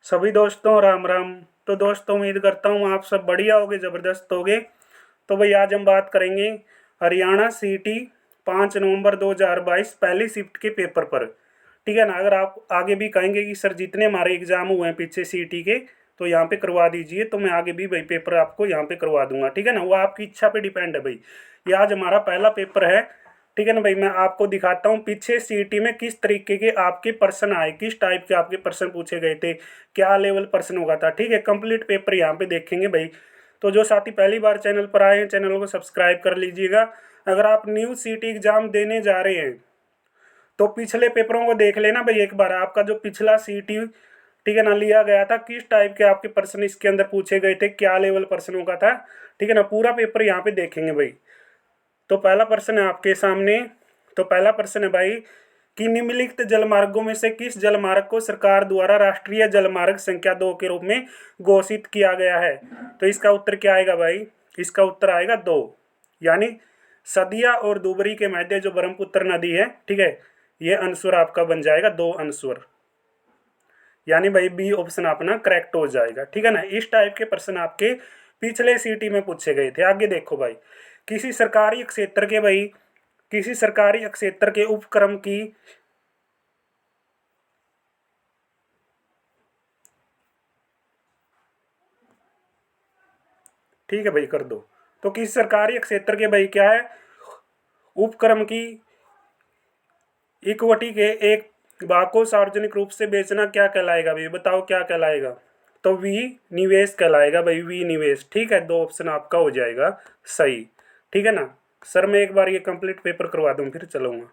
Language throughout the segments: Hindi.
सभी दोस्तों राम राम। तो दोस्तों उम्मीद करता हूँ आप सब बढ़िया होगे, ज़बरदस्त होगे। तो भाई आज हम बात करेंगे हरियाणा सीटी 5 नवंबर 2022 पहली शिफ्ट के पेपर पर। ठीक है ना। अगर आप आगे भी कहेंगे कि सर जितने हमारे एग्जाम हुए हैं पीछे सीटी के तो यहाँ पे करवा दीजिए, तो मैं आगे भी भाई पेपर आपको यहाँ पे करवा दूंगा। ठीक है ना, वो आपकी इच्छा पे डिपेंड है भाई। ये आज हमारा पहला पेपर है। ठीक है ना भाई, मैं आपको दिखाता हूँ पीछे सीटी में किस तरीके के आपके प्रश्न आए, किस टाइप के आपके प्रश्न पूछे गए थे, क्या लेवल प्रश्न होगा था। ठीक है, कंप्लीट पेपर यहाँ पे देखेंगे भाई। तो जो साथी पहली बार चैनल पर आए हैं चैनल को सब्सक्राइब कर लीजिएगा। अगर आप न्यू सीटी एग्जाम देने जा रहे हैं तो पिछले पेपरों को देख लेना भाई एक बार, आपका जो पिछला सीटी ठीक है ना लिया गया था, किस टाइप के आपके प्रश्न इसके अंदर पूछे गए थे, क्या लेवल प्रश्नों का था। ठीक है ना, पूरा पेपर यहाँ पे देखेंगे भाई। तो पहला प्रश्न है आपके सामने। तो पहला प्रश्न है भाई कि निम्नलिखित जलमार्गों में से किस जलमार्ग को सरकार द्वारा राष्ट्रीय जलमार्ग संख्या 2 के रूप में घोषित किया गया है। तो इसका उत्तर क्या आएगा भाई? इसका उत्तर आएगा 2, यानी सदिया और दुबरी के मध्य जो ब्रह्मपुत्र नदी है। ठीक है, ये आंसर आपका बन जाएगा 2 आंसर, यानी भाई बी ऑप्शन अपना करेक्ट हो जाएगा। ठीक है ना, इस टाइप के प्रश्न आपके पिछले सीटी में पूछे गए थे। आगे देखो भाई, किसी सरकारी क्षेत्र के भाई किसी सरकारी क्षेत्र के उपक्रम की ठीक है भाई कर दो। तो किसी सरकारी क्षेत्र के भाई क्या है, उपक्रम की इक्विटी के एक भाग को सार्वजनिक रूप से बेचना क्या कहलाएगा भाई? बताओ क्या कहलाएगा? तो वी निवेश कहलाएगा भाई, वी निवेश। ठीक है, 2 ऑप्शन आपका हो जाएगा सही। ठीक है ना सर, मैं एक बार ये कंप्लीट पेपर करवा दूं फिर चलूंगा।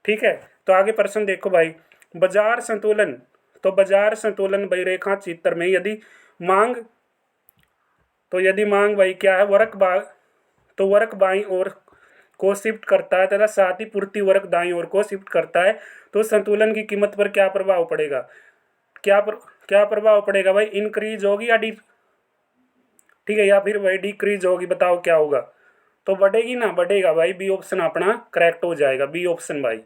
ठीक है, तो आगे प्रश्न देखो भाई, बाजार संतुलन। तो बाजार संतुलन भाई रेखा चित्र में मांग यदि मांग भाई क्या है, वर्क बा तो वर्क बाईं ओर को शिफ्ट करता है तथा साथ ही पूर्ति वर्क दाईं ओर को शिफ्ट करता है, तो संतुलन की कीमत पर क्या प्रभाव पड़ेगा? क्या प्रभाव पड़ेगा भाई? इंक्रीज होगी या डी ठीक है, या फिर भाई डिक्रीज होगी? बताओ क्या होगा? तो बढ़ेगी ना, बढ़ेगा भाई। बी ऑप्शन अपना करेक्ट हो जाएगा, बी ऑप्शन भाई,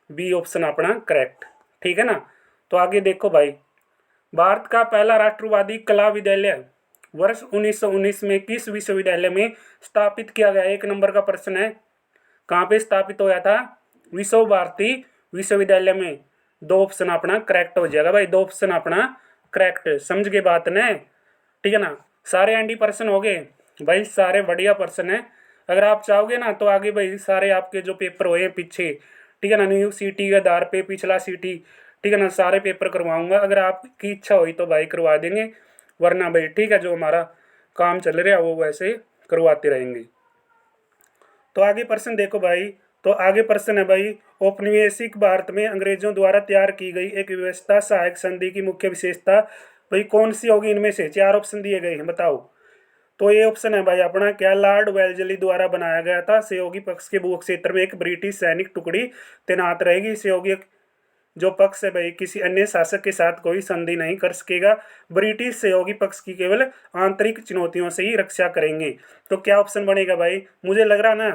बी ऑप्शन अपना करेक्ट। ठीक है ना। तो आगे देखो भाई, भारत का पहला राष्ट्रवादी कला विद्यालय वर्ष 1919 में किस विश्वविद्यालय में स्थापित किया गया? 1 नंबर का प्रश्न है, कहाँ पे स्थापित होया था? विश्व भारती विश्वविद्यालय में। 2 ऑप्शन अपना करेक्ट हो जाएगा भाई, 2 ऑप्शन अपना करेक्ट। समझ गए बात ने? ठीक है ना, सारे एनडी प्रश्न हो गए भाई, सारे बढ़िया प्रश्न है। अगर आप चाहोगे ना तो आगे भाई सारे आपके जो पेपर हुए हैं पीछे, ठीक है ना, न्यू सीटी के आधार पे पिछला सीटी, ठीक है ना, सारे पेपर करवाऊंगा। अगर आपकी इच्छा हुई तो भाई करवा देंगे, वरना भाई ठीक है जो हमारा काम चल रहा है वो वैसे करवाते रहेंगे। तो आगे प्रश्न देखो भाई। तो आगे प्रश्न है भाई, औपनिवेशिक भारत में अंग्रेजों द्वारा तैयार की गई एक व्यवस्था सहायक संधि की मुख्य विशेषता भाई कौन सी होगी? इनमें से 4 ऑप्शन दिए गए हैं, बताओ। तो ये ऑप्शन है भाई अपना क्या, लॉर्ड वेल्जली द्वारा बनाया गया था। सहयोगी पक्ष के भू क्षेत्र में एक ब्रिटिश सैनिक टुकड़ी तैनात रहेगी। सहयोगी जो पक्ष है भाई किसी अन्य शासक के साथ कोई संधि नहीं कर सकेगा। ब्रिटिश सहयोगी पक्ष की केवल आंतरिक चुनौतियों से ही रक्षा करेंगे। तो क्या ऑप्शन बनेगा भाई? मुझे लग रहा ना,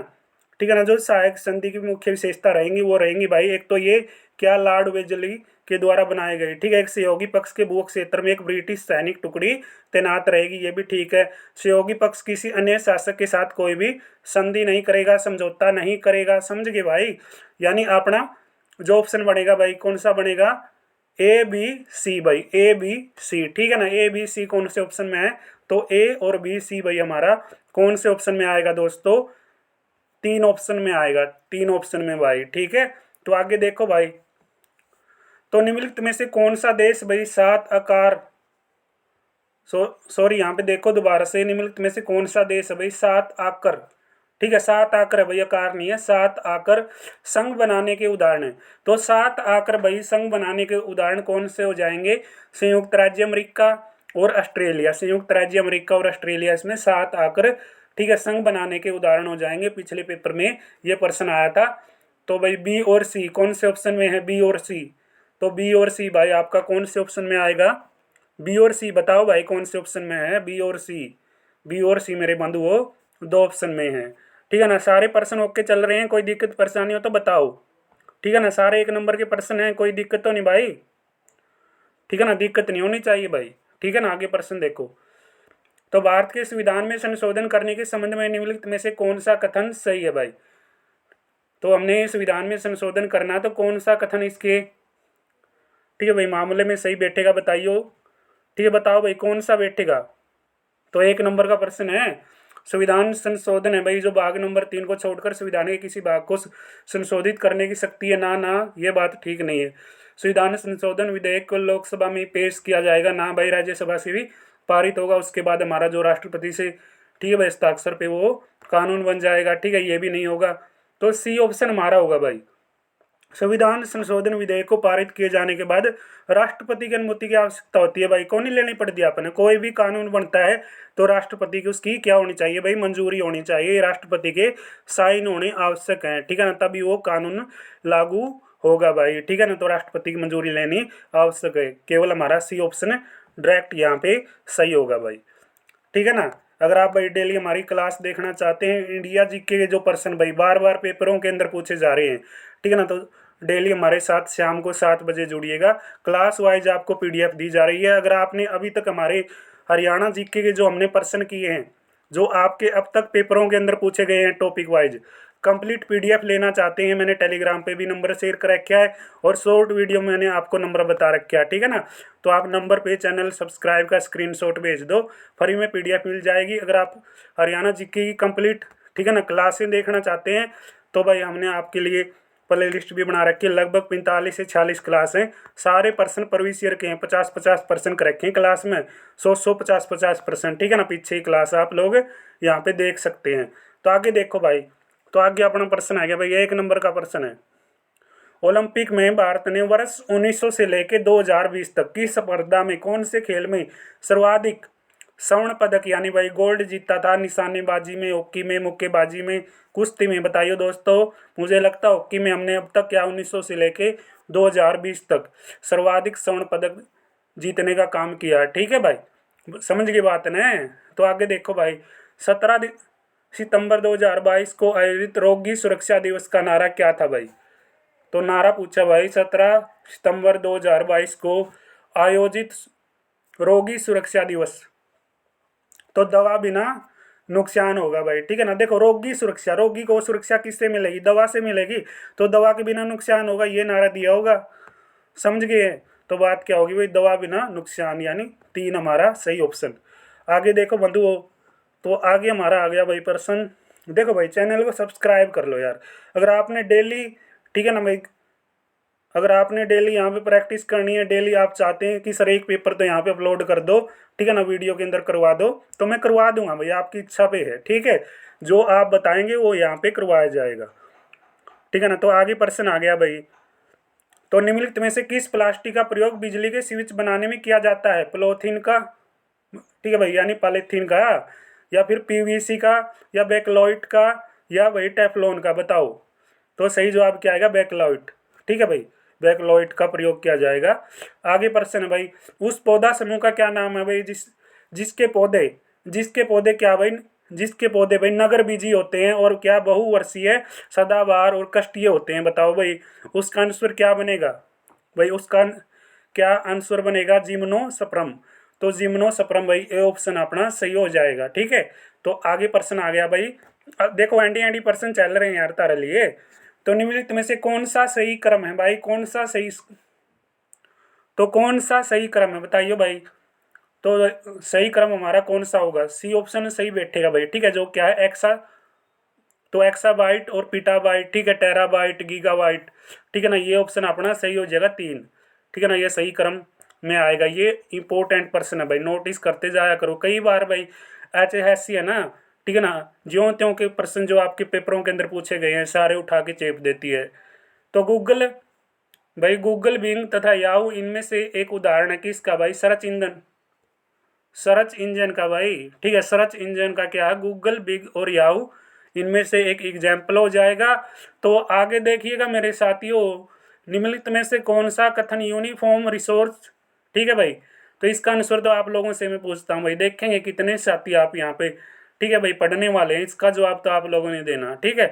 ठीक है ना, जो सहायक संधि की मुख्य विशेषता रहेंगी वो रहेंगी भाई, एक तो ये क्या, लॉर्ड वेल्जली के द्वारा बनाए गए। ठीक है, एक सहयोगी पक्ष के भू क्षेत्र में एक ब्रिटिश सैनिक टुकड़ी तैनात रहेगी, ये भी ठीक है। सहयोगी पक्ष किसी अन्य शासक के साथ कोई भी संधि नहीं करेगा, समझौता नहीं करेगा। समझ गए भाई? यानी अपना जो ऑप्शन बनेगा भाई कौन सा बनेगा? ए बी सी भाई, ए बी सी। ठीक है ना, ए बी सी कौन से ऑप्शन में है? तो ए और बी सी भाई हमारा कौन से ऑप्शन में आएगा दोस्तों? 3 ऑप्शन में आएगा, 3 ऑप्शन में भाई। ठीक है, तो आगे देखो भाई, तो निम्नलिखित में से कौन सा देश भाई 7 आकार सॉरी यहाँ पे देखो दोबारा से, निम्नलिखित में से कौन सा देश है भाई 7 आकर, ठीक है 7 आकर है भाई, आकार नहीं है, 7 आकर संघ बनाने के उदाहरण है। तो 7 आकर भाई संघ बनाने के उदाहरण कौन से हो जाएंगे? संयुक्त राज्य अमेरिका और ऑस्ट्रेलिया। संयुक्त राज्य अमेरिका और ऑस्ट्रेलिया, इसमें 7 आकर ठीक है संघ बनाने के उदाहरण हो जाएंगे। पिछले पेपर में ये प्रश्न आया था। तो भाई बी और सी कौन से ऑप्शन में है? बी और सी। तो बी और सी भाई आपका कौन से ऑप्शन में आएगा? बी और सी बताओ भाई कौन से ऑप्शन में है? बी और सी, बी और सी मेरे बंधुओं 2 ऑप्शन में है। ठीक है ना, सारे प्रश्न ओके चल रहे हैं? कोई दिक्कत परेशानी हो तो बताओ। ठीक है ना, सारे 1 नंबर के प्रश्न हैं, कोई दिक्कत तो नहीं भाई? ठीक है ना, दिक्कत नहीं होनी चाहिए भाई, ठीक है ना। आगे प्रश्न देखो, तो भारत के संविधान में संशोधन करने के संबंध में निम्नलिखित में से कौन सा कथन सही है भाई। तो हमने संविधान में संशोधन करना, तो कौन सा कथन इसके, ठीक है भाई, मामले में सही बैठेगा बताइयो। ठीक है, बताओ भाई कौन सा बैठेगा। तो 1 नंबर का प्रश्न है, संविधान संशोधन है भाई, जो भाग नंबर 3 को छोड़कर संविधान के किसी भाग को संशोधित करने की शक्ति है ना, ना ये बात ठीक नहीं है। संविधान संशोधन विधेयक को लोकसभा में पेश किया जाएगा ना भाई, राज्यसभा से भी पारित होगा, उसके बाद हमारा जो राष्ट्रपति से, ठीक है भाई, हस्ताक्षर पे वो कानून बन जाएगा। ठीक है, ये भी नहीं होगा, तो सी ऑप्शन हमारा होगा भाई। संविधान संशोधन विधेयक को पारित किए जाने के बाद राष्ट्रपति की अनुमति की आवश्यकता होती है भाई, कौन नहीं लेनी पड़ती आपने। कोई भी कानून बनता है तो राष्ट्रपति की उसकी क्या होनी चाहिए भाई, मंजूरी होनी चाहिए, राष्ट्रपति के साइन होने आवश्यक है, ठीक है ना, तभी वो कानून लागू होगा भाई, ठीक है ना। तो राष्ट्रपति की मंजूरी लेनी आवश्यक है, केवल हमारा सी ऑप्शन डायरेक्ट यहाँ पे सही होगा भाई, ठीक है ना। अगर आप भाई डेली हमारी क्लास देखना चाहते हैं, इंडिया जीके के जो प्रश्न भाई बार बार पेपरों के अंदर पूछे जा रहे हैं, ठीक है ना, तो डेली हमारे साथ शाम को 7 बजे जुड़िएगा। क्लास वाइज आपको पीडीएफ दी जा रही है। अगर आपने अभी तक हमारे हरियाणा जीके के जो हमने प्रश्न किए हैं, जो आपके अब तक पेपरों के अंदर पूछे गए हैं टॉपिक वाइज, कंप्लीट पीडीएफ लेना चाहते हैं, मैंने टेलीग्राम पे भी नंबर शेयर कर रखा है और शॉर्ट वीडियो में मैंने आपको नंबर बता रखा है, ठीक है ना। तो आप नंबर पे चैनल सब्सक्राइब का स्क्रीनशॉट भेज दो, फ्री में पीडीएफ मिल जाएगी। अगर आप हरियाणा जीके की कंप्लीट, ठीक है ना, क्लासें देखना चाहते हैं, तो भाई हमने आपके लिए प्ले लिस्ट भी बना रखी है। लगभग 45 से 46 क्लास हैं, सारे पर्सन प्रविश ईयर के हैं, 50-50% कर रखे हैं क्लास में, 100-100 50-50%, ठीक है ना। पीछे ही क्लास आप लोग यहाँ पे देख सकते हैं। तो आगे देखो भाई, तो आगे अपना प्रश्न आ गया भाई, 1 नंबर का प्रश्न है, ओलंपिक में भारत ने वर्ष 1900 से लेकर 2020 तक की स्पर्धा में कौन से खेल में सर्वाधिक स्वर्ण पदक यानी भाई गोल्ड जीता था। निशानेबाजी में, हॉकी में, मुक्केबाजी में, कुश्ती में, बताइए दोस्तों। मुझे लगता है हॉकी में हमने अब तक क्या 1900 से लेके 2020 तक सर्वाधिक स्वर्ण पदक जीतने का काम किया है, ठीक है भाई, समझ गए बात ना। तो आगे देखो भाई, 17 सितंबर 2022 को आयोजित रोगी सुरक्षा दिवस का नारा क्या था भाई। तो नारा पूछा भाई, 17 सितंबर 2022 को आयोजित रोगी सुरक्षा दिवस, तो दवा बिना नुकसान होगा भाई, ठीक है ना। देखो, रोगी सुरक्षा, रोगी को सुरक्षा किससे मिलेगी, दवा से मिलेगी, तो दवा के बिना नुकसान होगा, ये नारा दिया होगा, समझ गए। तो बात क्या होगी भाई, दवा बिना नुकसान, यानी 3 हमारा सही ऑप्शन। आगे देखो बंधुओं, तो आगे हमारा आ गया भाई प्रश्न। देखो भाई, चैनल को सब्सक्राइब कर लो यार, अगर आपने डेली, ठीक है ना भाई, अगर आपने डेली यहाँ पे प्रैक्टिस करनी है, डेली आप चाहते हैं कि सर एक पेपर तो यहाँ पे अपलोड कर दो, ठीक है ना, वीडियो के अंदर करवा दो, तो मैं करवा दूंगा भाई, आपकी इच्छा पे है, ठीक है। जो आप बताएंगे वो यहाँ पे करवाया जाएगा, ठीक है ना। तो आगे प्रश्न आ गया भाई, तो निम्नलिखित में से किस प्लास्टिक का प्रयोग बिजली के स्विच बनाने में किया जाता है। पॉलीथीन का, ठीक है भाई, यानी पॉलीथीन का, या फिर पीवीसी का, या बैकलाइट का, या भाई टेफ्लॉन का, बताओ। तो सही जवाब क्या आएगा, बैकलाइट, ठीक है भाई, बैकलाइट का प्रयोग किया जाएगा। आगे प्रश्न है भाई, उस पौधा समूह का क्या नाम है भाई, जिसके पौधे, क्या भाई, जिसके पौधे भाई नगर बीजी होते हैं और क्या बहुवर्षीय, सदाबहार और कष्टीय होते हैं, बताओ भाई। उसका आंसर क्या बनेगा भाई, उसका क्या आंसर बनेगा, जिम्नोस्पर्म। तो जिम्नोस्पर्म भाई, ए ऑप्शन अपना सही हो जाएगा, ठीक है। तो आगे प्रश्न आ गया भाई, देखो एंटी एंटी प्रश्न चल रहे हैं यार तारे लिए। तो निम्नलिखित में से कौन सा सही क्रम है भाई, कौन सा सही, तो कौन सा सही क्रम है बताइए भाई। तो सही क्रम हमारा कौन सा होगा, सी ऑप्शन सही बैठेगा भाई, ठीक है। जो क्या है, एक्सा, तो एक्साबाइट और पीटाबाइट, ठीक है, टेराबाइट, गीगाबाइट, ठीक है ना, ये ऑप्शन अपना सही हो जाएगा 3, ठीक है ना, ये सही क्रम में आएगा। ये इंपॉर्टेंट प्रश्न है भाई, नोटिस करते जाया करो, कई बार भाई HSC है ना, ठीक है ना, ज्यों त्यों के प्रश्न जो आपके पेपरों के अंदर पूछे गए हैं सारे उठा के चेप देती है। तो गूगल भाई, गूगल, बिंग तथा याहू इनमें से एक उदाहरण है किसका भाई, सर्च इंजन, सर्च इंजन का भाई, ठीक है, सर्च इंजन का क्या है, गूगल, बिग और याहू, इनमें से एक एग्जाम्पल हो जाएगा। तो आगे देखिएगा मेरे साथियों, निम्नलिखित में से कौन सा कथन यूनिफॉर्म रिसोर्स, ठीक है भाई। तो इसका आंसर तो आप लोगों से मैं पूछता हूँ भाई, देखेंगे कितने साथी आप यहाँ पे, ठीक है भाई, पढ़ने वाले हैं, इसका जवाब तो आप लोगों ने देना, ठीक है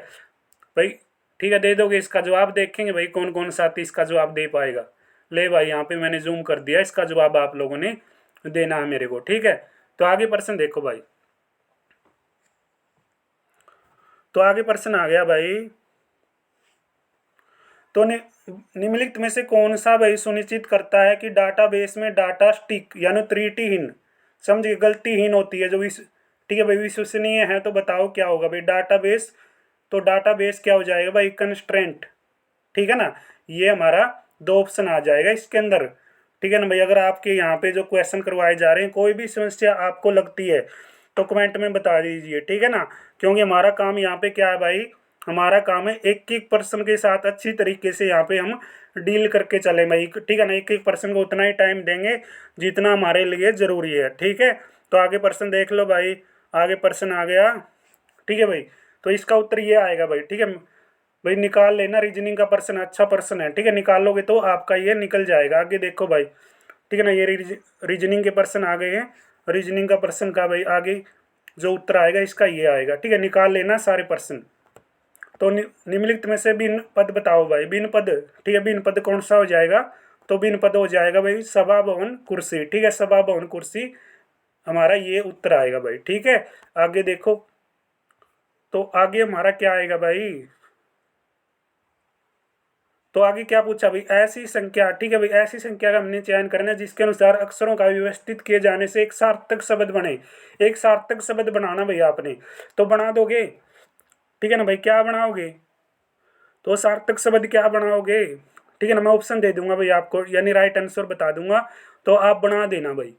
भाई, ठीक है, दे दोगे इसका जवाब, देखेंगे भाई कौन कौन साथी इसका जवाब दे पाएगा। ले भाई यहाँ पे मैंने जूम कर दिया, इसका जवाब आप लोगों ने देना है मेरे को, ठीक है। तो आगे प्रश्न देखो भाई, तो आगे प्रश्न आ गया भाई। तो निम्नलिखित में से कौन सा भाई सुनिश्चित करता है कि डाटाबेस में डाटा स्टिक यानी त्रुटिहीन, समझिए गलतीहीन होती है जो इस, ठीक है भाई, विश्वसनीय है। तो बताओ क्या होगा भाई, डाटाबेस, तो डाटाबेस क्या हो जाएगा भाई, कंस्ट्रेंट, ठीक है ना। ये हमारा दो ऑप्शन आ जाएगा इसके अंदर, ठीक है ना भाई। अगर आपके यहाँ पे जो क्वेश्चन करवाए जा रहे हैं, कोई भी समस्या आपको लगती है तो कमेंट में बता दीजिए, ठीक है ना। क्योंकि हमारा काम यहाँ पे क्या है भाई, हमारा काम है एक एक पर्सन के साथ अच्छी तरीके से यहाँ पे हम डील करके चले भाई, ठीक है ना। एक एक पर्सन को उतना ही टाइम देंगे जितना हमारे लिए ज़रूरी है, ठीक है। तो आगे पर्सन देख लो भाई, आगे पर्सन आ गया, ठीक है भाई। तो इसका उत्तर ये आएगा भाई, ठीक है भाई। निकाल लेना, रीजनिंग का पर्सन अच्छा पर्सन है, ठीक है, निकालोगे तो आपका ये निकल जाएगा। आगे देखो भाई, ठीक है ना, ये रीजनिंग के पर्सन आ गए हैं। रीजनिंग का पर्सन का भाई आगे जो उत्तर आएगा इसका ये आएगा, ठीक है, निकाल लेना सारे पर्सन। तो निम्नलिखित में से भिन्न पद बताओ भाई, भिन्न पद, ठीक है, भिन्न पद कौन सा हो जाएगा, तो भिन्न पद हो जाएगा भाई सभा भवन कुर्सी, ठीक है, सभा भवन कुर्सी हमारा ये उत्तर आएगा भाई, ठीक है। आगे देखो, तो आगे हमारा क्या आएगा भाई, तो आगे क्या पूछा भाई, ऐसी संख्या, ठीक है भाई, ऐसी संख्या का हमने चयन करना है जिसके अनुसार अक्षरों का व्यवस्थित किए जाने से एक सार्थक शब्द बने। एक सार्थक शब्द बनाना भाई आपने, तो बना दोगे, ठीक है ना भाई, क्या बनाओगे, तो सार्थक शब्द क्या बनाओगे, ठीक है ना। मैं ऑप्शन दे दूंगा भाई आपको, यानी राइट आंसर बता दूंगा, तो आप बना देना भाई,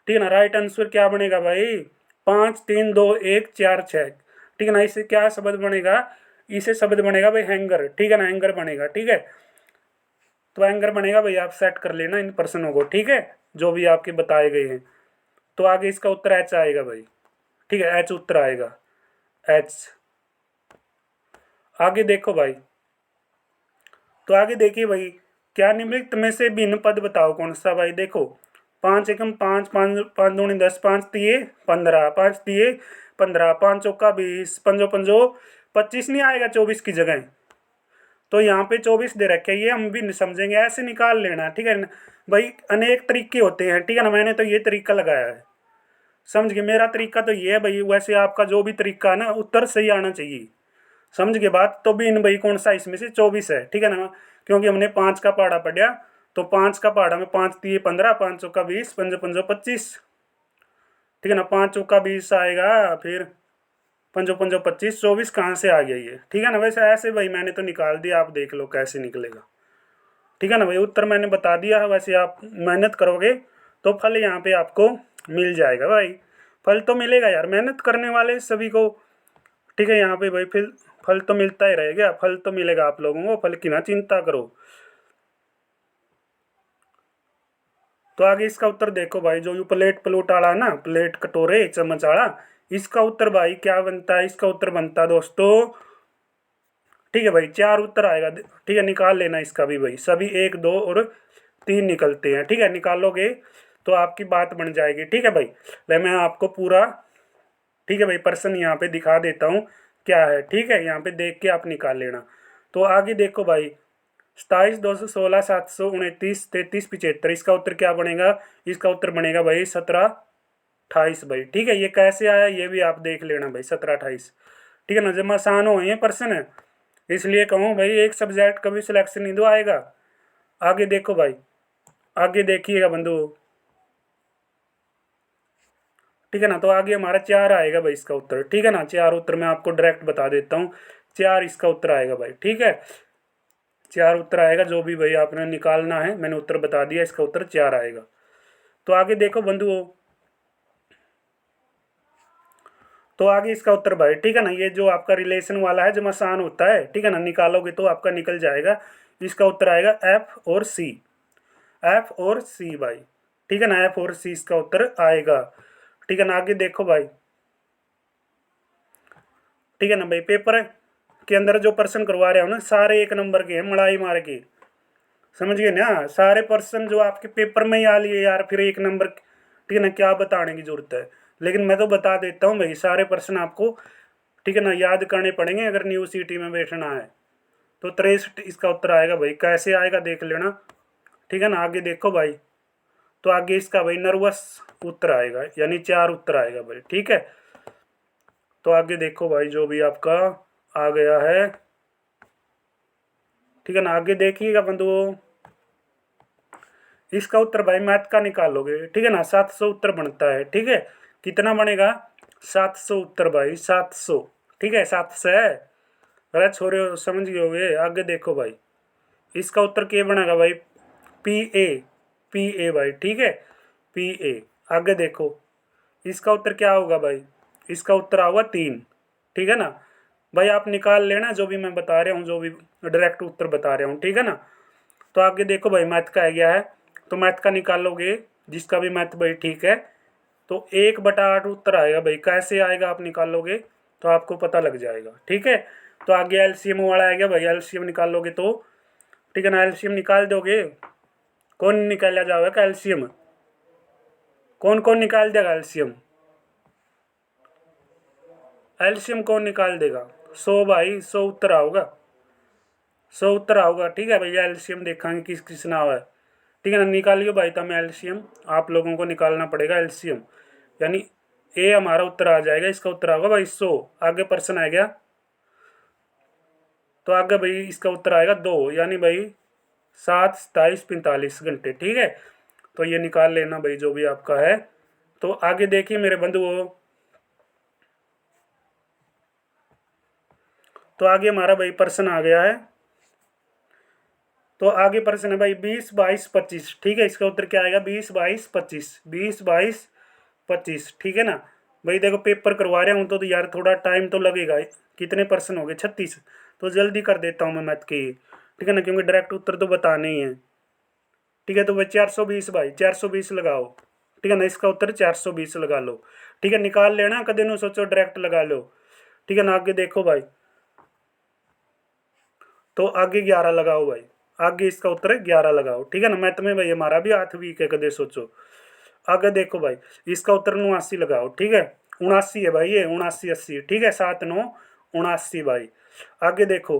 ठीक है ना। राइट आंसर क्या बनेगा भाई, 5 3 2 1 4 6, ठीक है ना। इससे क्या शब्द बनेगा, इसे शब्द बनेगा भाई हैंगर, ठीक है ना, हैंगर बनेगा, ठीक है। तो हैंगर बनेगा भाई, आप सेट कर लेना इन प्रश्नों को, ठीक है, जो भी आपके बताए गए हैं। तो आगे इसका उत्तर एच आएगा भाई, ठीक है, एच उत्तर आएगा, एच। आगे देखो भाई, तो आगे देखिए भाई, क्या निम्नलिखित में से भिन्न पद बताओ कौन सा भाई। देखो, 5 एकम 5, 5 5 दूनी 10, 5 तिये 15, 5 तिये 15, 5 चौका 20, पंजो पंजो 25 नहीं आएगा 24 की जगह, तो यहाँ पे 24 दे रखे, ये हम भी समझेंगे, ऐसे निकाल लेना, ठीक है ना भाई। अनेक तरीके होते हैं, ठीक है ना, मैंने तो ये तरीका लगाया है, समझ गए। मेरा तरीका तो ये है भाई, वैसे आपका जो भी तरीका है ना, उत्तर सही आना चाहिए, समझ गए बात। तो भी इन भाई कौन सा इसमें से 24 है, ठीक है ना, क्योंकि हमने 5 का पहाड़ा पढ़ा, तो 5 का पहाड़ा में 5 तिये 15, 5 चौका 20, पंजो पंजो 25, ठीक है ना। 5 चौका 20 आएगा, फिर पंजो पंजो 25, 24 कहाँ से आ गया ये, ठीक है ना। वैसे ऐसे भाई मैंने तो निकाल दिया, आप देख लो कैसे निकलेगा, ठीक है ना भाई। उत्तर मैंने बता दिया है, वैसे आप मेहनत करोगे तो फल यहाँ पे आपको मिल जाएगा भाई। फल तो मिलेगा यार, मेहनत करने वाले सभी को, ठीक है। यहाँ पे भाई फिर फल तो मिलता ही रहेगा, फल तो मिलेगा आप लोगों को, फल की ना चिंता करो। तो आगे इसका उत्तर देखो भाई, जो यू प्लेट प्लूट आला ना, प्लेट कटोरे चम्मच आला, इसका उत्तर भाई क्या बनता है, इसका उत्तर बनता है दोस्तों, ठीक है भाई, 4 उत्तर आएगा, ठीक है, निकाल लेना इसका भी भाई, सभी 1 2 और 3 निकलते हैं, ठीक है, निकालोगे तो आपकी बात बन जाएगी, ठीक है भाई। ले मैं आपको पूरा, ठीक है भाई, प्रश्न यहाँ पे दिखा देता हूँ क्या है, ठीक है, यहाँ पे देख के आप निकाल लेना। तो आगे देखो भाई, 27 216 729 33 75, इसका उत्तर क्या बनेगा, इसका उत्तर बनेगा भाई 17 28 भाई, ठीक है। ये कैसे आया ये भी आप देख लेना भाई, 17 28, ठीक है ना। जब आसान हो ये प्रश्न है, इसलिए कहूँ भाई एक सब्जेक्ट कभी सिलेक्शन नहीं दो आएगा। आगे देखो भाई, आगे देखिएगा बंधु, ठीक है ना। तो आगे हमारा 4 आएगा भाई इसका उत्तर, ठीक है ना। 4 उत्तर मैं आपको डायरेक्ट बता देता हूँ, 4 इसका उत्तर आएगा भाई, ठीक है। 4 उत्तर आएगा, जो भी भाई आपने निकालना है मैंने उत्तर बता दिया, इसका उत्तर 4 आएगा। तो आगे देखो बंधुओं, तो आगे इसका उत्तर भाई, ठीक है ना, ये जो आपका रिलेशन वाला है जो आसान होता है, ठीक है ना, निकालोगे तो आपका निकल जाएगा। इसका उत्तर आएगा एफ और सी, एफ और सी भाई, ठीक है ना, एफ और सी इसका उत्तर आएगा, ठीक है ना। आगे देखो भाई, ठीक है ना भाई, पेपर के अंदर जो प्रश्न करवा रहे हो ना, सारे 1 नंबर के हैं, मलाई मार के, समझ गए ना, सारे प्रश्न जो आपके पेपर में ही आ लिए यार, फिर 1 नंबर, ठीक है ना, क्या बताने की जरूरत है। लेकिन मैं तो बता देता हूँ भाई, सारे प्रश्न आपको, ठीक है ना, याद करने पड़ेंगे अगर न्यू सिटी में बैठना है। तो 63 इसका उत्तर आएगा भाई, कैसे आएगा देख लेना, ठीक है ना। आगे देखो भाई, तो आगे इसका भाई नर्वस उत्तर आएगा, यानी 4 उत्तर आएगा भाई, ठीक है। तो आगे देखो भाई जो भी आपका आ गया है, ठीक है ना। आगे देखिएगा बंधुओं, इसका उत्तर भाई मैथ का निकालोगे, ठीक है ना। 700 उत्तर बनता है, ठीक है। कितना बनेगा? 700 उत्तर भाई, 700, ठीक है। 700 है। अरे छोरे समझ गए होगे। आगे देखो भाई, इसका उत्तर क्या बनेगा भाई? पी ए, पी ए भाई, ठीक है, पी ए। आगे देखो, इसका उत्तर क्या होगा भाई? इसका उत्तर होगा 3, ठीक है ना। भाई आप निकाल लेना जो भी मैं बता रहा हूँ, जो भी डायरेक्ट उत्तर बता रहा हूँ, ठीक है ना। तो आगे देखो भाई, मैथ का आ गया है, तो मैथ का निकालोगे, जिसका भी मैथ भाई ठीक है, तो 1/8 उत्तर आएगा भाई। कैसे आएगा आप निकालोगे तो आपको पता लग जाएगा, ठीक है। तो आगे एलसीएम वाला आएगा भाई, एलसीएम निकालोगे तो, ठीक है ना, एलसीएम निकाल दोगे। कौन निकाला जाएगा एलसीएम? कौन कौन निकाल देगा एलसीएम? एलसीएम कौन निकाल देगा? 100 भाई, 100 उत्तर आओगा, 100 उत्तर आओगा, ठीक है भैया। एलसीएम देखेंगे किस किस ना हुआ है, ठीक है ना। निकालियो भाई, तब एलसीएम आप लोगों को निकालना पड़ेगा एलसीएम, यानी ए हमारा उत्तर आ जाएगा, इसका उत्तर आएगा भाई 100। आगे पर्सन आ गया, तो आगे भाई इसका उत्तर आएगा 2, यानी भाई 7, 27, 45 घंटे, ठीक है। तो ये निकाल लेना भाई जो भी आपका है। तो आगे देखिए मेरे बंधुओं, तो आगे हमारा भाई प्रश्न आ गया है। तो आगे प्रश्न है भाई 20, 22, 25, ठीक है। इसका उत्तर क्या आएगा? 20, 22, 25, 20, 22, 25, ठीक है ना। भाई देखो पेपर करवा रहा हूँ तो यार थोड़ा टाइम तो लगेगा। कितने प्रश्न हो गए? 36। तो जल्दी कर देता हूँ मैं मैथ की, ठीक है ना, क्योंकि डायरेक्ट उत्तर तो बताने ही है, ठीक है। तो भाई 420 भाई, 420 लगाओ, ठीक है ना। इसका उत्तर 420 लगा लो, ठीक है। निकाल लेना, कदे नो सोचो डायरेक्ट लगा लो, ठीक है ना। आगे देखो भाई, तो आगे 11 लगाओ भाई, आगे इसका उत्तर है 11 लगाओ, ठीक है ना। मैथ में भाई हमारा भी हाथ वीक है, कदे सोचो। आगे देखो भाई, इसका उत्तर 79 लगाओ, ठीक है। 79 है भाई, ये 79, 80, ठीक है। 7, 9, 79 भाई। आगे देखो,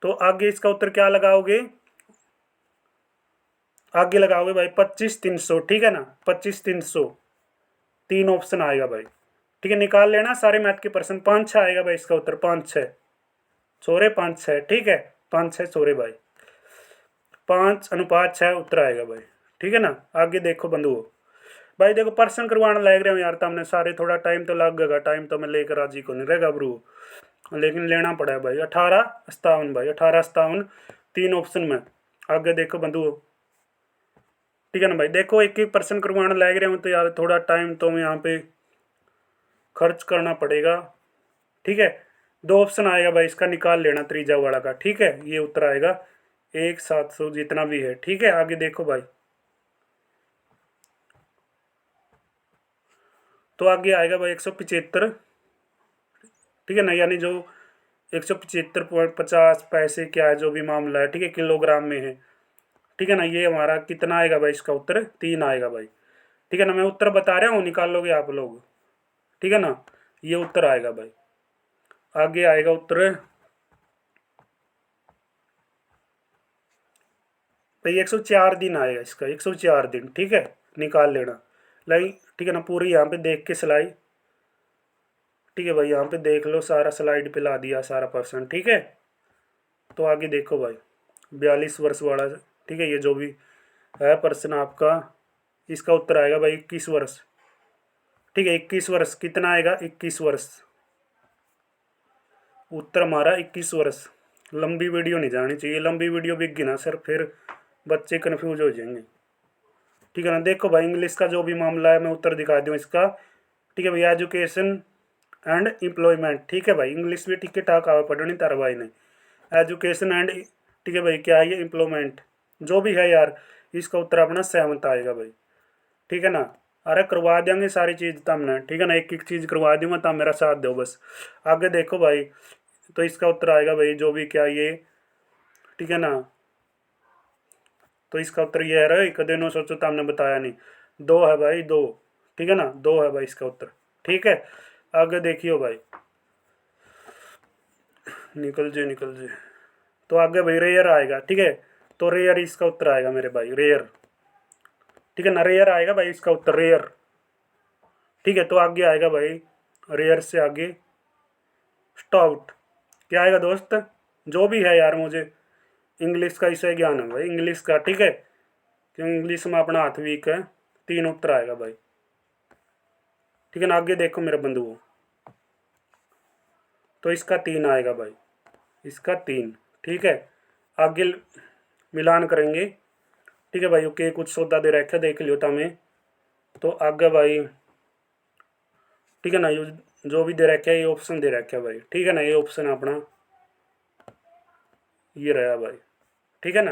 तो आगे इसका उत्तर क्या लगाओगे? आगे लगाओगे भाई 25, 300, ठीक है ना। 25, 300, 3 ऑप्शन आएगा भाई, ठीक है। निकाल लेना सारे मैथ के प्रश्न। 5, 6 आएगा भाई इसका उत्तर, 5, 6 सोरे, 5, 6, ठीक है। 5, 6 सोरे भाई, 5:6 उत्तर आएगा भाई, ठीक है ना। आगे देखो बंधुओं, भाई देखो प्रश्न करवाने लग रहे हो यार, तुमने सारे थोड़ा टाइम तो लगेगा, टाइम तो मैं लेकर राजी को नहीं रहेगा ब्रू, लेकिन लेना पड़ा भाई। 18, 57 भाई, 18, 57, 3 ऑप्शन में। आगे देखो बंधुओं, ठीक है ना भाई। देखो एक एक प्रश्न करवाने लग रहे हो तो यार थोड़ा टाइम तो मैं यहाँ पे खर्च करना पड़ेगा, ठीक है। 2 ऑप्शन आएगा भाई, इसका निकाल लेना त्रिज्या वाला का, ठीक है। ये उत्तर आएगा 1, 700 जितना भी है, ठीक है। आगे देखो भाई, तो आगे आएगा भाई 175, ठीक है ना, यानी जो 175.50 क्या है जो भी मामला है, ठीक है, किलोग्राम में है, ठीक है ना। ये हमारा कितना आएगा भाई? इसका उत्तर 3 आएगा भाई, ठीक है ना। मैं उत्तर बता रहा हूँ, निकाल लोगे आप लोग, ठीक है ना। ये उत्तर आएगा भाई। आगे आएगा उत्तर भाई 104 दिन आएगा इसका, 104 दिन, ठीक है। निकाल लेना लाई, ठीक है ना। पूरी यहाँ पे देख के सिलाई, ठीक है भाई, यहाँ पे देख लो सारा, स्लाइड पे ला दिया सारा पर्सन, ठीक है। तो आगे देखो भाई 42 वर्ष वाला, ठीक है, ये जो भी है पर्सन आपका, इसका उत्तर आएगा भाई 21 वर्ष, ठीक है। 21 वर्ष कितना आएगा? 21 वर्ष, उत्तर हमारा 21 वर्ष। लंबी वीडियो नहीं जानी चाहिए, लंबी वीडियो बिक ना सर, फिर बच्चे कन्फ्यूज हो जाएंगे, ठीक है ना। देखो भाई इंग्लिश का जो भी मामला है मैं उत्तर दिखा दूँ इसका, ठीक है भाई। एजुकेशन एंड एम्प्लॉयमेंट, ठीक है भाई, इंग्लिश भी ठीक ठाक आवा पढ़नी तारा भाई ने। एजुकेशन एंड, ठीक है भाई, क्या है ये? एम्प्लॉयमेंट, जो भी है यार, इसका उत्तर अपना 7 आएगा भाई, ठीक है ना। अरे करवा देंगे सारी चीज़ तुमने, ठीक है ना, एक एक चीज़ करवा दूंगा, तुम मेरा साथ दो बस। आगे देखो भाई, तो इसका उत्तर आएगा भाई जो भी क्या ये, ठीक है ना। तो इसका उत्तर ये है रे, कदे नो सोचो तो हमने बताया नहीं। 2 है भाई, 2, ठीक है ना, 2 है भाई इसका उत्तर, ठीक है। आगे देखियो भाई, निकल जे निकल जे। तो आगे भाई रेयर आएगा, ठीक है। तो रेयर इसका उत्तर आएगा मेरे भाई, रेयर। ठीक है ना, रेयर आएगा भाई इसका उत्तर, रेयर। ठीक है, तो आगे आएगा भाई, रेयर से आगे स्टाउट। क्या आएगा दोस्त? जो भी है यार, मुझे इंग्लिश का इसे ज्ञान है भाई, इंग्लिश का। ठीक है, क्योंकि इंग्लिश में अपना हाथ वीक है। 3 उत्तर आएगा भाई। ठीक है ना, आगे देखो मेरे बंधुओं, तो इसका 3 आएगा भाई, इसका 3। ठीक है, आगे मिलान करेंगे। ठीक है भाई, ओके, कुछ सौदा दे रखा देख लियो तमें। तो आगे भाई, ठीक है ना, जो भी दे रखा है ये ऑप्शन दे रखा है भाई। ठीक है ना, ये ऑप्शन अपना ये रहा भाई। ठीक है ना,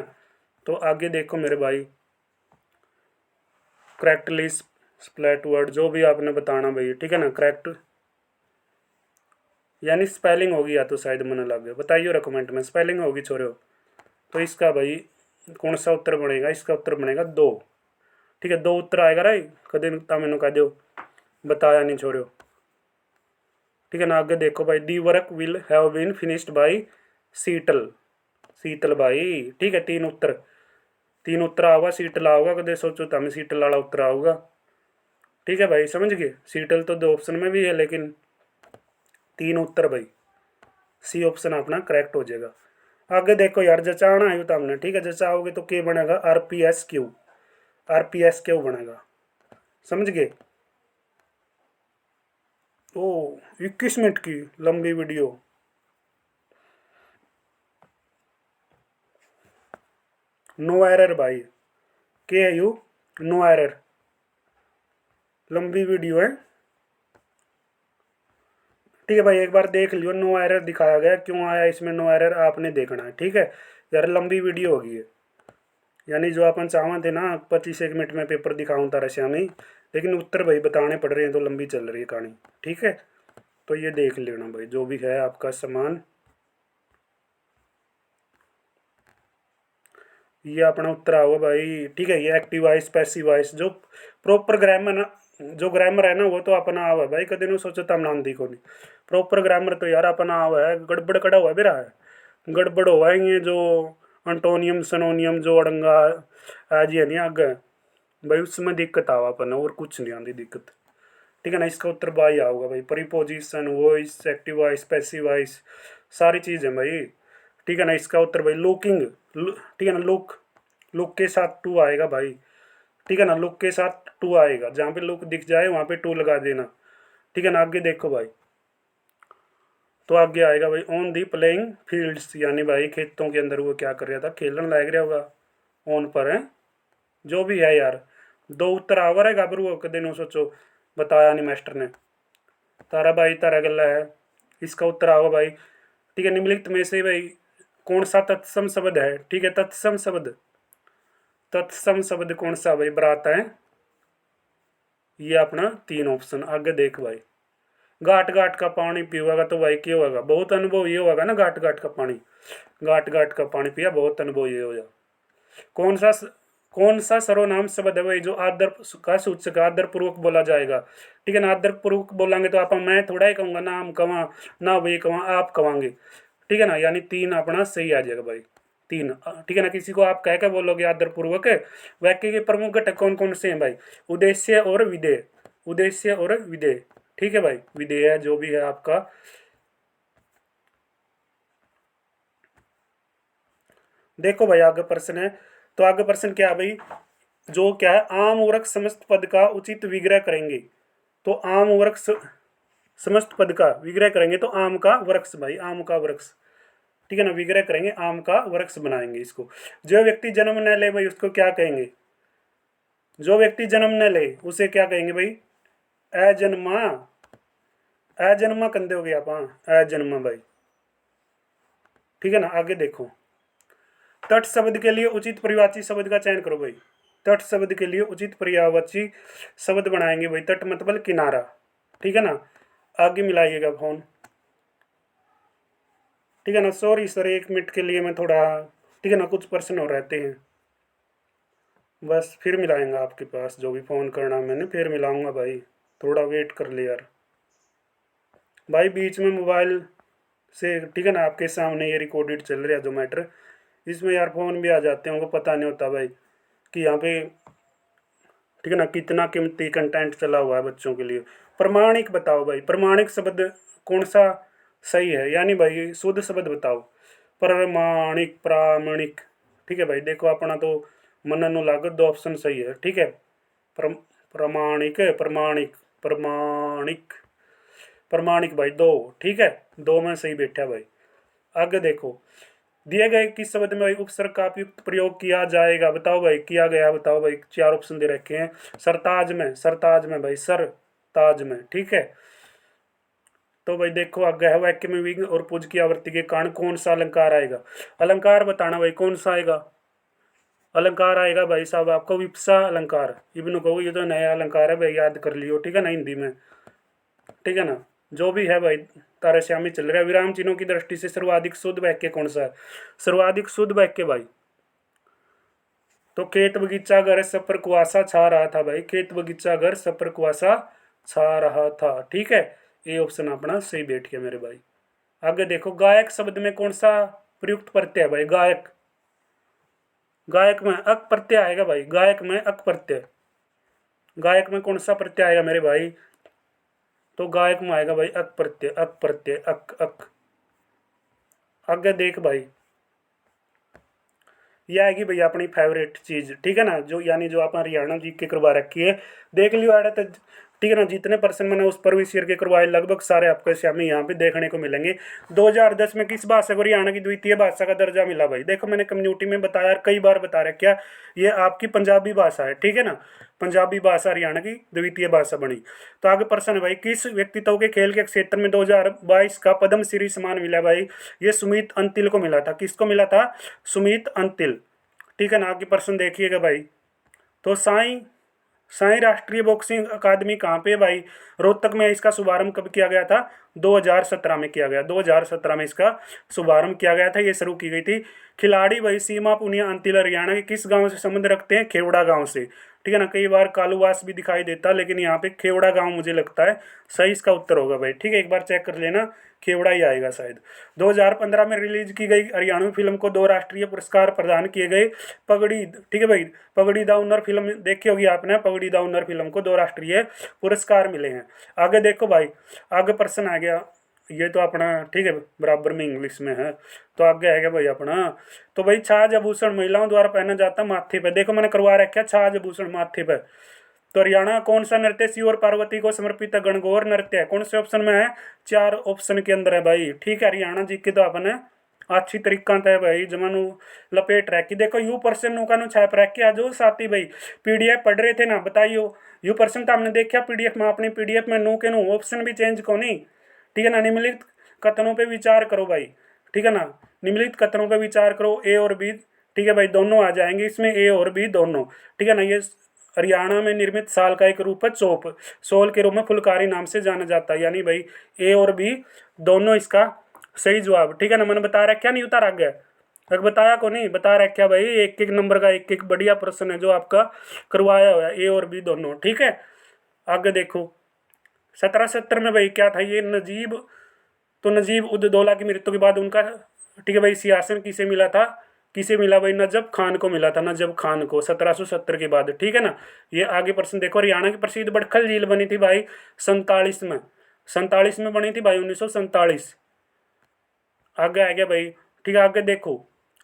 तो आगे देखो मेरे भाई, करेक्टली स्प्लैट वर्ड जो भी आपने बताना भाई। ठीक है ना, करेक्ट यानी स्पेलिंग होगी, या तो शायद मन लग गया, बताइए कमेंट में, स्पेलिंग होगी छोरे। तो इसका भाई कौन सा उत्तर बनेगा? इसका उत्तर बनेगा 2। ठीक है, 2 उत्तर आएगा राई, कदे मैंने कह दो बताया नहीं छोरे। ठीक है ना, आगे देखो भाई, the work will have been finished by Sheetal, Sheetal भाई। ठीक है, 3 उत्तर, 3 उत्तर आऊगा, शीतल आऊगा, कदे सोचो तमें शीतल वाला उत्तर आऊगा। ठीक है भाई, समझ गए, शीतल तो 2 ऑप्शन में भी है, लेकिन 3 उत्तर भाई, सी ऑप्शन अपना करेक्ट हो जाएगा। आगे देखो यार, जचाना है तो हमने। ठीक है, जचाओगे तो क्या बनेगा? RPSQ, RPSQ बनेगा, समझ गए। ओ 21 मिनट की लंबी वीडियो। नो एरर भाई, के है यू, नो एरर, लंबी वीडियो है। ठीक है भाई, एक बार देख लियो, नो एरर दिखाया गया, क्यों आया इसमें नो एरर आपने देखना है। ठीक है यार, लंबी वीडियो होगी है, यानी जो अपन चाहते थे ना 25 मिनट में पेपर दिखाऊँ तारा श्यामी, लेकिन उत्तर भाई बताने पड़ रहे हैं, तो लंबी चल रही है कहानी। ठीक है, तो ये देख लेना भाई, जो भी है आपका सामान। ये अपना उत्तर होगा भाई। ठीक है, ये एक्टिव वॉइस, पैसिव वॉइस, जो प्रॉपर ग्रामर, जो ग्रामर है ना वो तो अपना आवा है भाई, कदे नु सोचो तम नाम देखो नहीं। प्रॉपर ग्रामर तो यार अपना आवा है, गड़बड़ कड़ा हुआ बेरा है, गड़बड़ हुआ है ये जो अंटोनियम सनोनियम जो अड़ंगा आज ये नहीं आगे भाई, उसमें दिक्कत आवा अपन, और कुछ नहीं आती दिक्कत। ठीक है ना, इसका उत्तर भाई आऊगा भाई, preposition, voice, active voice, passive voice, सारी चीज़ है भाई। ठीक है ना, इसका उत्तर भाई लुकिंग, ठीक है ना, लुक, लुक के साथ टू आएगा भाई। ठीक है ना, लुक के साथ टू आएगा, जहाँ पे लुक दिख जाए वहाँ पे टू लगा देना। ठीक है ना, आगे देखो भाई, तो आगे आएगा भाई, ऑन दी प्लेइंग फील्ड्स, यानी भाई खेतों के अंदर वो क्या कर रहा था, खेलन लाग रहा होगा, ऑन पर है, जो भी है यार। 2 उत्तर आवा है गाबरू, कदे नो सोचो बताया नहीं मास्टर ने, तारा भाई तारा गला है। इसका उत्तर आओ भाई। ठीक है, निम्नलिखित में से भाई कौन सा तत्सम शब्द है? ठीक है, तत्सम शब्द, तत्सम शब्द कौन सा भाई बराता है? ये अपना 3 ऑप्शन। आगे देख भाई, घाट घाट का पानी पीवागा तो भाई क्या होगा? बहुत अनुभव ये होगा ना, घाट घाट का पानी, घाट घाट का पानी पिया, बहुत अनुभव ये होगा। कौन सा कौन सा सर्वनाम शब्द है भाई जो आदर का सूचक, आदर पूर्वक बोला जाएगा? ठीक है ना, आदर पूर्वक बोलेंगे तो आप, मैं थोड़ा ही कहूँगा ना, हम कवा ना वही कवा, आप कवांगे। ठीक है ना, यानी 3 अपना सही आ जाएगा भाई, 3। ठीक है ना, किसी को आप कह के बोलोगे आदर पूर्वक, वाक्य के प्रमुख घटक कौन कौन से हैं भाई? उद्देश्य और विधेय, उद्देश्य और विधेय। ठीक है भाई, विधेय जो भी है आपका। देखो भाई, आगे प्रश्न है, तो आगे प्रश्न क्या है भाई, जो क्या है, आम वर्ग समस्त पद का उचित विग्रह करेंगे। तो आम वर्ग समस्त पद का विग्रह करेंगे, तो आम का वृक्ष भाई, आम का वृक्ष। ठीक है ना, विग्रह करेंगे, आम का वृक्ष बनाएंगे इसको। जो व्यक्ति जन्म न ले भाई, उसको क्या कहेंगे? जो व्यक्ति जन्म न ले उसे क्या कहेंगे भाई? अजन्मा, अजन्मा कंधे हो गया आप, अजन्मा भाई। ठीक है ना, आगे देखो, तट शब्द के लिए उचित पर्यायवाची शब्द का चयन करो भाई। तट शब्द के लिए उचित पर्यायवाची शब्द बनाएंगे भाई, तट मतलब किनारा। ठीक है ना, आगे मिलाइएगा फोन। ठीक है ना, सॉरी सर, 1 मिनट के लिए मैं थोड़ा, ठीक है ना, कुछ पर्सन और रहते हैं, बस फिर मिलाएंगा आपके पास, जो भी फ़ोन करना मैंने फिर मिलाऊंगा भाई, थोड़ा वेट कर ले यार भाई, बीच में मोबाइल से। ठीक है ना, आपके सामने ये रिकॉर्डेड चल रहा है जो मैटर, इसमें यार फ़ोन भी आ जाते हैं, उनको पता नहीं होता भाई कि यहाँ पे, ठीक है ना, कितना कीमती कंटेंट चला हुआ है बच्चों के लिए। प्रमाणिक बताओ भाई, प्रमाणिक शब्द कौन सा सही है, यानी भाई शुद्ध शब्द बताओ। प्रमाणिक, प्रामाणिक, ठीक है भाई। देखो अपना तो मनन लागत, दो ऑप्शन सही है, ठीक है। प्रमाणिक है, प्रमाणिक, प्रमाणिक, प्रमाणिक भाई दो, ठीक है, दो में सही बैठा है भाई। आगे देखो, दिए गए किस शब्द में भाई उपसर्ग का उपयुक्त प्रयोग किया जाएगा, बताओ भाई, किया गया, बताओ भाई। चार ऑप्शन दे रखे हैं। सरताज में, सरताज में भाई, सर ताज में, ठीक है। तो भाई देखो आगे है, वाक्य में विग्न और पुज की आवृत्ति के कारण कौन सा अलंकार आएगा। अलंकार बताना भाई, कौन सा आएगा। अलंकार आएगा भाई साहब आपको विप्सा अलंकार। इब्न को ये तो नया अलंकार है भाई, याद कर लियो, ठीक है ना, हिंदी में, ठीक है ना। जो भी है भाई तारस्यामी चल रहा है। विराम चिन्हों की दृष्टि से सर्वाधिक शुद्ध वाक्य कौन सा है। सर्वाधिक शुद्ध वाक्य भाई, तो खेत बगीचा घर सब पर कुआसा छा रहा था भाई, खेत बगीचा घर सब पर कुआसा छा रहा था, ठीक है। ये ऑप्शन अपना सही बैठ गया मेरे भाई। आगे देखो, गायक शब्द में कौन सा प्रयुक्त प्रत्यय है भाई। गायक, गायक में अक प्रत्यय आएगा भाई, गायक में अक प्रत्यय। गायक में कौन सा प्रत्यय आएगा मेरे भाई, तो गायक में आएगा भाई अक प्रत्यय, अक प्रत्यय, अक अक। आगे देख भाई, ये आएगी भैया अपनी फेवरेट चीज, ठीक है ना, जो यानी जो आप हरियाणा जी के करवा रखी है, देख लियो आड़ा तो, ठीक है ना। जितने पर्सन मैंने उस पर विषय के करवाए लगभग सारे आपको सामने यहाँ पे देखने को मिलेंगे। 2010 में किस भाषा को हरियाणा की द्वितीय भाषा का दर्जा मिला भाई। देखो मैंने कम्युनिटी में बताया, कई बार बता रखा, ये आपकी पंजाबी भाषा है, ठीक है ना। पंजाबी भाषा हरियाणा की द्वितीय भाषा बनी। तो आगे प्रश्न है भाई, किस व्यक्तित्व के खेल के क्षेत्र में 2022 का पद्म श्री सम्मान मिला भाई। ये सुमित अंतिल को मिला था। किसको मिला था, सुमित अंतिल, ठीक है ना। आगे प्रश्न देखिएगा भाई, तो साई साई राष्ट्रीय बॉक्सिंग अकादमी कहाँ पे है भाई। रोहतक में। इसका शुभारंभ कब किया गया था, 2017 में किया गया, 2017 में इसका शुभारंभ किया गया था, ये शुरू की गई थी। खिलाड़ी भाई सीमा पुनिया अंतिल हरियाणा के किस गांव से संबंध रखते हैं, खेवड़ा गांव से, ठीक है ना। कई बार कालूवास भी दिखाई देता, लेकिन यहाँ पे खेवड़ा गांव मुझे लगता है सही इसका उत्तर होगा भाई, ठीक है। एक बार चेक कर लेना, खेवड़ा ही आएगा शायद। 2015 में रिलीज की गई हरियाणवी फिल्म को 2 राष्ट्रीय पुरस्कार प्रदान किए गए। पगड़ी, ठीक है भाई, पगड़ी द उन्नर फिल्म देखी होगी आपने, पगड़ी द उन्नर फिल्म को 2 राष्ट्रीय पुरस्कार मिले हैं। आगे देखो भाई, आगे प्रश्न आ गया, ये तो अपना ठीक है बराबर में इंग्लिश में है। तो आगे आएगा भाई अपना, तो भाई छाज आभूषण महिलाओं द्वारा पहना जाता माथे पे। देखो मैंने करवा रखा छाज आभूषण माथे पे। तो हरियाणा कौन सा नृत्य शिव और पार्वती को समर्पित गणगौर नृत्य है, कौन से ऑप्शन में है, 4 ऑप्शन के अंदर है भाई, ठीक है। हरियाणा जी के तो आपने अच्छी तरीका है भाई जमानू लपेट रखी। देखो यू पर्सन नु का नु छाप रख के आज साथी भाई पीडीएफ पढ़ रहे थे ना, बताइयो यू पर्सन तो हमने देखा पीडीएफ में, अपनी पीडीएफ में नु के नु ऑप्शन भी चेंज को नहीं, ठीक है ना। निम्नलिखित कथनों पे विचार करो भाई, ठीक है ना। निम्नलिखित कथनों पे विचार करो, ए और बी, ठीक है भाई, दोनों आ जाएंगे इसमें, ए और बी दोनों, ठीक है ना। ये हरियाणा में निर्मित साल का एक रूप है चौप, सोल के रूप में फुलकारी नाम से जाना जाता है, यानी भाई ए और बी दोनों इसका सही जवाब, ठीक है ना। मैंने बता रखा नहीं, उतार आ गया अगर बताया को नहीं, बता रखा भाई, एक एक नंबर का एक एक बढ़िया प्रश्न है जो आपका करवाया हुआ है, ए और बी दोनों, ठीक है। आगे देखो 1770 में भाई क्या था ये, नजीब, तो नजीब उद दौला की मृत्यु के बाद उनका, ठीक है भाई, सिंहासन किसे मिला था, किसे मिला भाई, नजब खान को मिला था, नजब खान को 1770 के बाद, ठीक है ना। ये आगे प्रश्न देखो, हरियाणा की प्रसिद्ध बड़खल झील बनी थी भाई 47 में, 47 में बनी थी भाई, 1947। आगे आ गया भाई, ठीक है। आगे देखो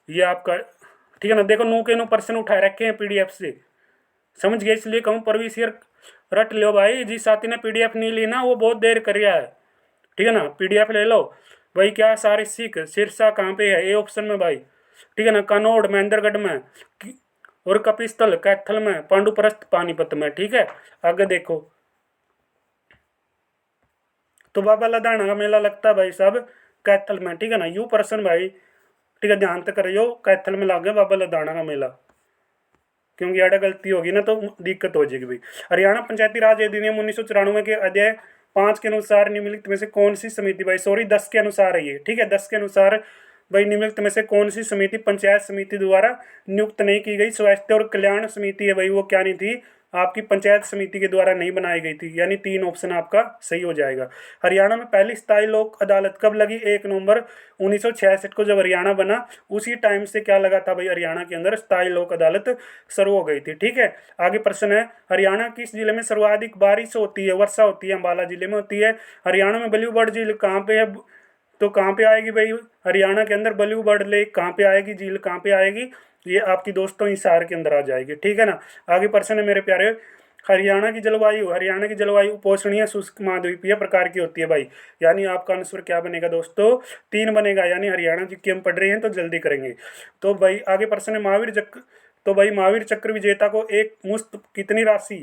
ये आपका, ठीक है ना, देखो नो के नो प्रश्न उठाए रखे हैं पीडीएफ से, समझ गए, इसलिए कहूँ परवीस ईयर रट लो भाई। जिस साथी ने पीडीएफ नहीं ली ना वो बहुत देर कर रहा है, ठीक है ना। पीडीएफ ले लो भाई। क्या सारे सिख सिरसा कहाँ पे है, ए ऑप्शन में भाई, ठीक है ना। कनौड़ महेंद्रगढ़ में, और कपिस्थल कैथल में, पांडुप्रस्थ पानीपत में, ठीक है। आगे देखो, तो बाबा लदाना का मेला लगता है भाई साहब कैथल में, ठीक है ना। यू पर्सन भाई, ठीक है, ध्यान तक करियो, कैथल में लागे बाबा लदाना का मेला, क्योंकि अड़ा गलती होगी ना तो दिक्कत हो जाएगी भाई। हरियाणा पंचायती राज अधिनियम 1994 के अध्याय 5 के अनुसार निम्नलिखित में से कौन सी समिति भाई, सॉरी 10 के अनुसार है ये, ठीक है, 10 के अनुसार भाई निम्नलिखित में से कौन सी समिति पंचायत समिति द्वारा नियुक्त नहीं की गई। स्वास्थ्य और कल्याण समिति है भाई, वो क्या नहीं थी, आपकी पंचायत समिति के द्वारा नहीं बनाई गई थी, यानी 3 ऑप्शन आपका सही हो जाएगा। हरियाणा में पहली स्थायी लोक अदालत कब लगी? 1 नवंबर 1966 को जब हरियाणा बना उसी टाइम से क्या लगा था भाई, हरियाणा के अंदर स्थायी लोक अदालत शुरू हो गई थी। ठीक है, आगे प्रश्न है, हरियाणा किस जिले में सर्वाधिक बारिश होती है, वर्षा होती है? अम्बाला जिले में होती है। हरियाणा में ब्लू बर्ड झील कहाँ पे है? तो कहाँ पे आएगी भाई, हरियाणा के अंदर ब्लू बर्ड लेक कहाँ पे आएगी, झील कहाँ पे आएगी? ये आपकी दोस्तों हिसार के अंदर आ जाएगी। ठीक है ना, आगे प्रश्न है मेरे प्यारे, हरियाणा की जलवायु उपोष्णीय शुष्क महाद्वीपीय प्रकार की होती है भाई, यानी आपका आंसर क्या बनेगा दोस्तों? 3 बनेगा, यानी हरियाणा जी की हम पढ़ रहे हैं तो जल्दी करेंगे। तो भाई आगे प्रश्न है, महावीर चक्र विजेता को एक मुश्त कितनी राशि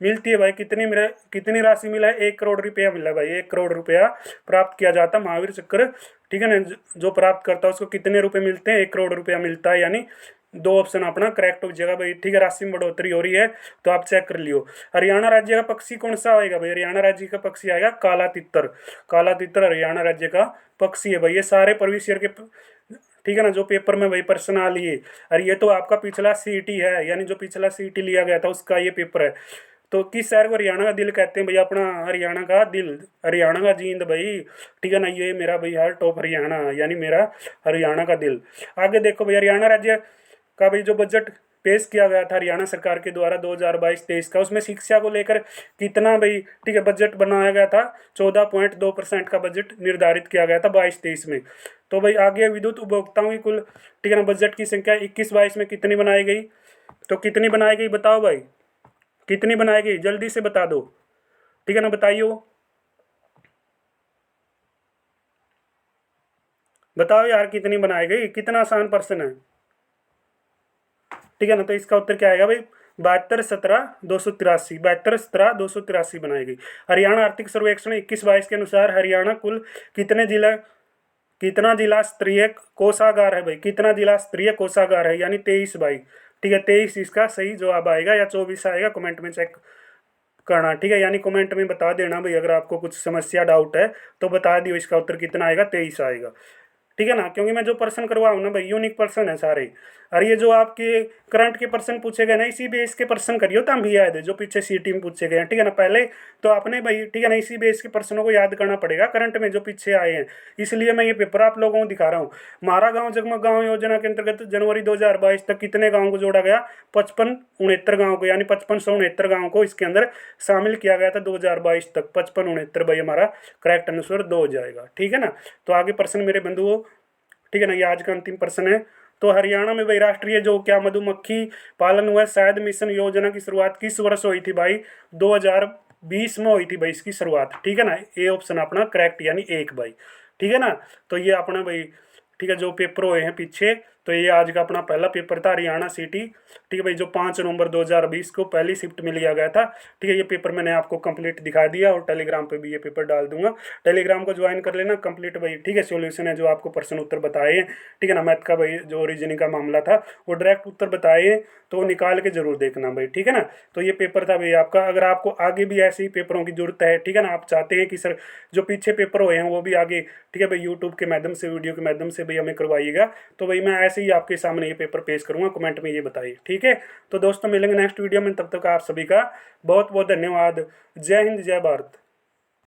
मिलती है भाई? कितनी राशि मिला है? 1 करोड़ रुपया मिला है भाई, 1 करोड़ रुपया प्राप्त किया जाता है महावीर चक्र। ठीक है ना, जो प्राप्त करता है उसको कितने रुपए मिलते हैं? 1 करोड़ रुपया मिलता है, यानी 2 ऑप्शन अपना करेक्ट हो जाएगा भाई। ठीक है, राशि में बढ़ोतरी हो रही है तो आप चेक कर लियो। हरियाणा राज्य का पक्षी कौन सा आएगा भाई? हरियाणा राज्य का पक्षी आएगा काला तितर। काला तितर हरियाणा राज्य का पक्षी है भाई। ये सारे प्रीवियस ईयर के, ठीक है ना, जो पेपर में भाई प्रश्न आ लिए। अरे ये तो आपका पिछला सीईटी है, यानी जो पिछला सीईटी लिया गया था उसका ये पेपर है। तो किस शहर को हरियाणा का दिल कहते हैं भैया? अपना हरियाणा का दिल, हरियाणा का जींद भाई। ठीक है ना, ये मेरा भाई हर टॉप हरियाणा, यानी मेरा हरियाणा का दिल। आगे देखो भाई, हरियाणा राज्य का भाई जो बजट पेश किया गया था हरियाणा सरकार के द्वारा 2022-23 का, उसमें शिक्षा को लेकर कितना भाई, ठीक है, बजट बनाया गया था? 14.2% का बजट निर्धारित किया गया था 22-23 में। तो भाई आगे विद्युत उपभोक्ताओं की कुल, ठीक है ना, बजट की संख्या 21-22 में कितनी बनाई गई? तो कितनी बनाई गई बताओ भाई, कितनी बनाई गई? जल्दी से बता दो। ठीक है ना, बताइए, बताओ यार कितनी बनाई गई? कितना आसान प्रश्न है। ठीक है ना, तो इसका उत्तर क्या आएगा भाई? 72-17-283, 72-17-283 बनाई गई। हरियाणा आर्थिक सर्वेक्षण 21-22 के अनुसार हरियाणा कुल कितना जिला स्तरीय कोषागार है भाई? कितना जिला स्तरीय कोषागार है? यानी 23 भाई। ठीक है, 23 इसका सही जवाब आएगा, या 24 आएगा, कमेंट में चेक करना। ठीक है, यानी कमेंट में बता देना भाई, अगर आपको कुछ समस्या डाउट है तो बता दियो, इसका उत्तर कितना आएगा? 23 आएगा। ठीक है ना, क्योंकि मैं जो प्रश्न करवाऊँ ना भाई यूनिक प्रश्न है सारे। और ये जो आपके करंट के प्रश्न पूछे गए ना, इसी बेस के प्रश्न करियो तो हम भी याद है, जो पीछे सीटी में पूछे गए हैं। ठीक है ना, पहले तो आपने भाई, ठीक है ना, इसी बेस के प्रश्नों को याद करना पड़ेगा करंट में जो पीछे आए हैं। इसलिए मैं ये पेपर आप लोगों को दिखा रहा हूँ। हमारा गाँव जगमग गाँव योजना के अंतर्गत जनवरी 2022 तक कितने गाँव को जोड़ा गया? 55-69 गाँव को, यानी 5569 गाँव को इसके अंदर शामिल किया गया था 2022 तक। 55-69 भाई हमारा करेक्ट आंसर 2 हो जाएगा। ठीक है ना, तो आगे प्रश्न मेरे बंधुओं, ठीक है ना, ये आज का अंतिम प्रश्न है। तो हरियाणा में भाई राष्ट्रीय जो क्या मधुमक्खी पालन हुआ शहद मिशन योजना की शुरुआत किस वर्ष हुई थी भाई? 2020 में हुई थी भाई इसकी शुरुआत। ठीक है ना, ए ऑप्शन अपना करेक्ट, यानी 1 भाई। ठीक है ना, तो ये अपना भाई, ठीक है, जो पेपर हुए हैं पीछे, तो ये आज का अपना पहला पेपर था हरियाणा सिटी। ठीक है भाई, जो 5 नवंबर 2020 को पहली शिफ्ट में लिया गया था। ठीक है, ये पेपर मैंने आपको कंप्लीट दिखा दिया, और टेलीग्राम पे भी ये पेपर डाल दूंगा। टेलीग्राम को ज्वाइन कर लेना कंप्लीट भाई। ठीक है, सॉल्यूशन है जो आपको प्रश्न उत्तर बताए हैं। ठीक है ना, मैथ का भाई जो रीजनिंग का मामला था वो डायरेक्ट उत्तर बताए हैं, तो वो निकाल के जरूर देखना भाई। ठीक है ना, तो ये पेपर था भाई आपका। अगर आपको आगे भी ऐसे ही पेपरों की जरूरत है, ठीक है ना, आप चाहते हैं कि सर जो पीछे पेपर हुए हैं वो भी आगे, ठीक है भाई, यूट्यूब के माध्यम से, वीडियो के माध्यम से भाई हमें करवाइएगा, तो भाई मैं ऐसे ही आपके सामने ये पेपर पेश करूंगा। कमेंट में ये बताइए। ठीक है, तो दोस्तों मिलेंगे नेक्स्ट वीडियो में, तब तक आप सभी का बहुत बहुत धन्यवाद। जय हिंद, जय भारत।